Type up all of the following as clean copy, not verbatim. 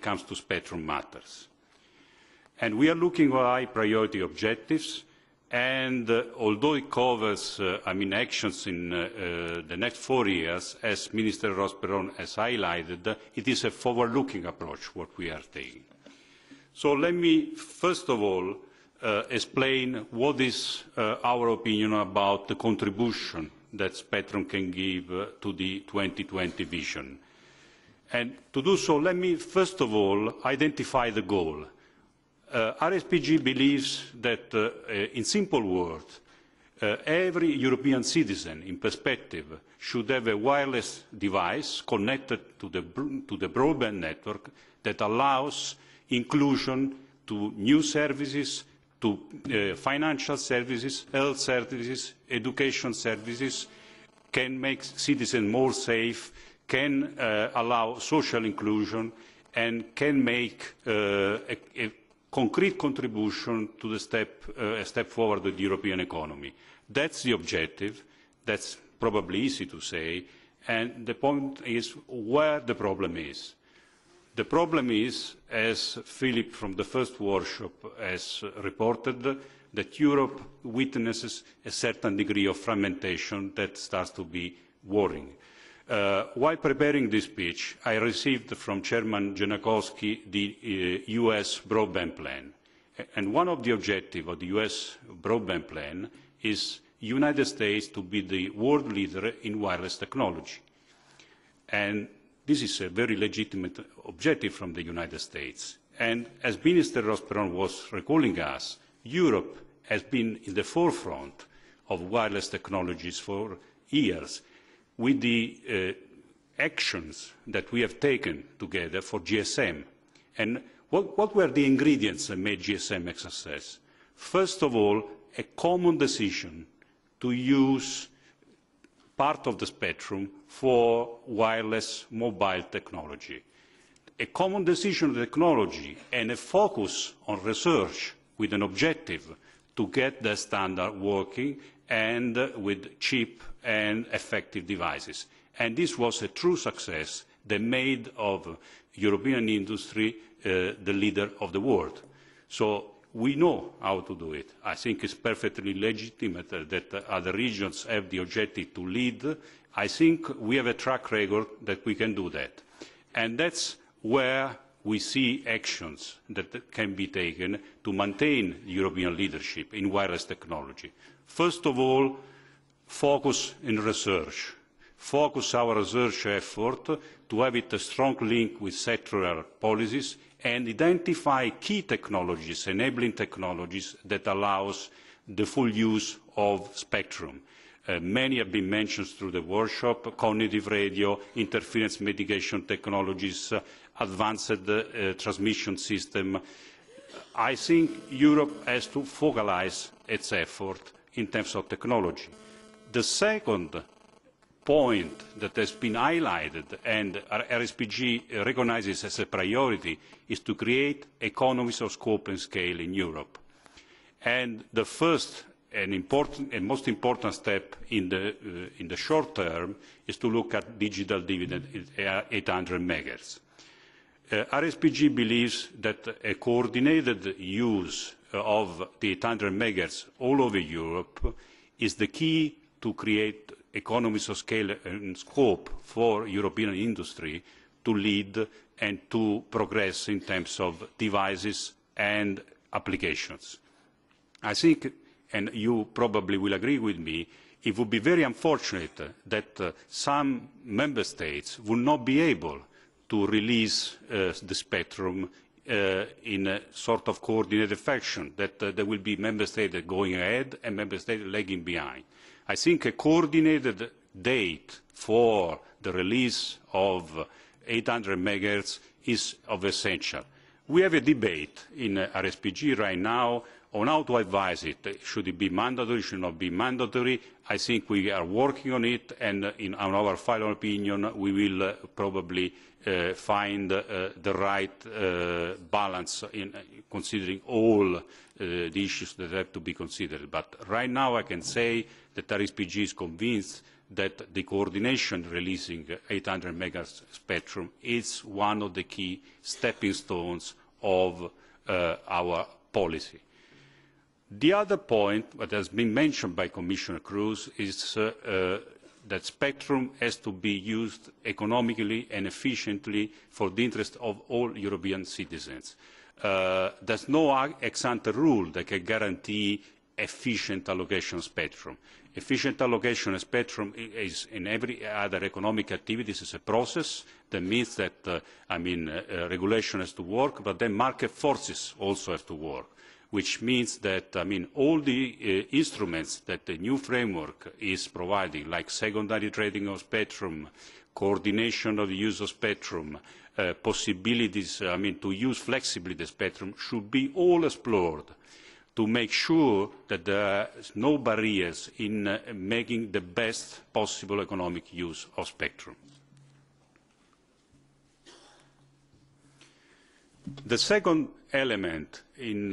comes to spectrum matters. And we are looking at high priority objectives, and although it covers actions in the next 4 years, as Minister Ros-Perón has highlighted, it is a forward-looking approach what we are taking. So let me first of all explain what is our opinion about the contribution that spectrum can give to the 2020 vision. And to do so, let me first of all identify the goal. RSPG believes that, in simple words, every European citizen, in perspective, should have a wireless device connected to the broadband network that allows inclusion to new services, to financial services, health services, education services, can make citizens more safe, can allow social inclusion, and can make a concrete contribution to a step forward of the European economy. That's the objective. That's probably easy to say. And the point is where the problem is. The problem is, as Philip from the first workshop has reported, that Europe witnesses a certain degree of fragmentation that starts to be worrying. While preparing this speech, I received from Chairman Jankowski the US broadband plan. And one of the objectives of the US broadband plan is the United States to be the world leader in wireless technology. And this is a very legitimate objective from the United States. And as Minister Ros-Perón was recalling us, Europe has been in the forefront of wireless technologies for years, with the actions that we have taken together for GSM. And what were the ingredients that made GSM a success? First of all, a common decision to use part of the spectrum for wireless mobile technology. A common decision on technology and a focus on research with an objective to get the standard working and with cheap and effective devices. And this was a true success that made of European industry the leader of the world. So we know how to do it. I think it's perfectly legitimate that other regions have the objective to lead. I think we have a track record that we can do that. And that's where we see actions that can be taken to maintain European leadership in wireless technology. First of all, focus in research. Focus our research effort to have it a strong link with sectoral policies and identify key technologies, enabling technologies that allows the full use of spectrum. Many have been mentioned through the workshop: cognitive radio, interference mitigation technologies, advanced transmission system. I think Europe has to focalise its effort in terms of technology. The second point that has been highlighted and RSPG recognises as a priority is to create economies of scope and scale in Europe. And the first and most important step in the short term is to look at digital dividend at 800 megahertz. RSPG believes that a coordinated use of the 800 megahertz all over Europe is the key to create economies of scale and scope for European industry to lead and to progress in terms of devices and applications. I think, and you probably will agree with me, it would be very unfortunate that some member states would not be able to release the spectrum in a sort of coordinated fashion, that there will be member states going ahead and member states lagging behind. I think a coordinated date for the release of 800 megahertz is of essential. We have a debate in RSPG right now on how to advise it. Should it be mandatory, should it not be mandatory? I think we are working on it, and in our final opinion we will probably find the right balance in considering all the issues that have to be considered. But right now I can say that RSPG is convinced that the coordination releasing 800 MHz spectrum is one of the key stepping stones of our policy. The other point that has been mentioned by Commissioner Kroes is that spectrum has to be used economically and efficiently for the interest of all European citizens. There is no ex-ante rule that can guarantee efficient allocation of spectrum. Efficient allocation of spectrum is, in every other economic activity, is a process that means that regulation has to work, but then market forces also have to work, which means that all the instruments that the new framework is providing, like secondary trading of spectrum, coordination of the use of spectrum, possibilities to use flexibly the spectrum, should be all explored to make sure that there are no barriers in making the best possible economic use of spectrum. The second element in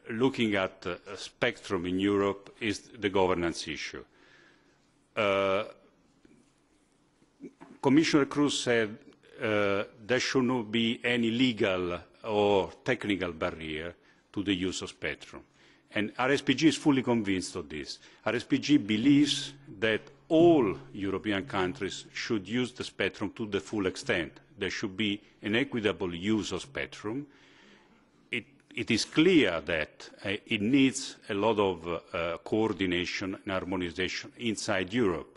looking at spectrum in Europe is the governance issue. Commissioner Kroes said there should not be any legal or technical barrier to the use of spectrum. And RSPG is fully convinced of this. RSPG believes that all European countries should use the spectrum to the full extent. There should be an equitable use of spectrum. It is clear that it needs a lot of coordination and harmonisation inside Europe.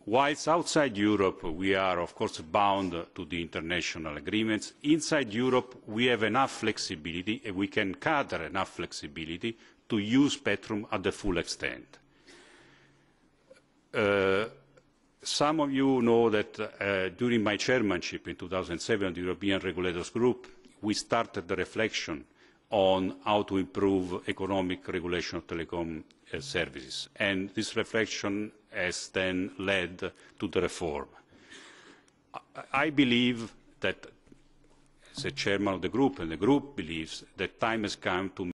Whilst outside Europe we are of course bound to the international agreements, inside Europe we have enough flexibility and we can gather enough flexibility to use spectrum at the full extent. Some of you know that during my chairmanship in 2007 of the European Regulators Group, we started the reflection on how to improve economic regulation of telecom services, and this reflection has then led to the reform. I believe that, as a chairman of the group, and the group believes, that time has come to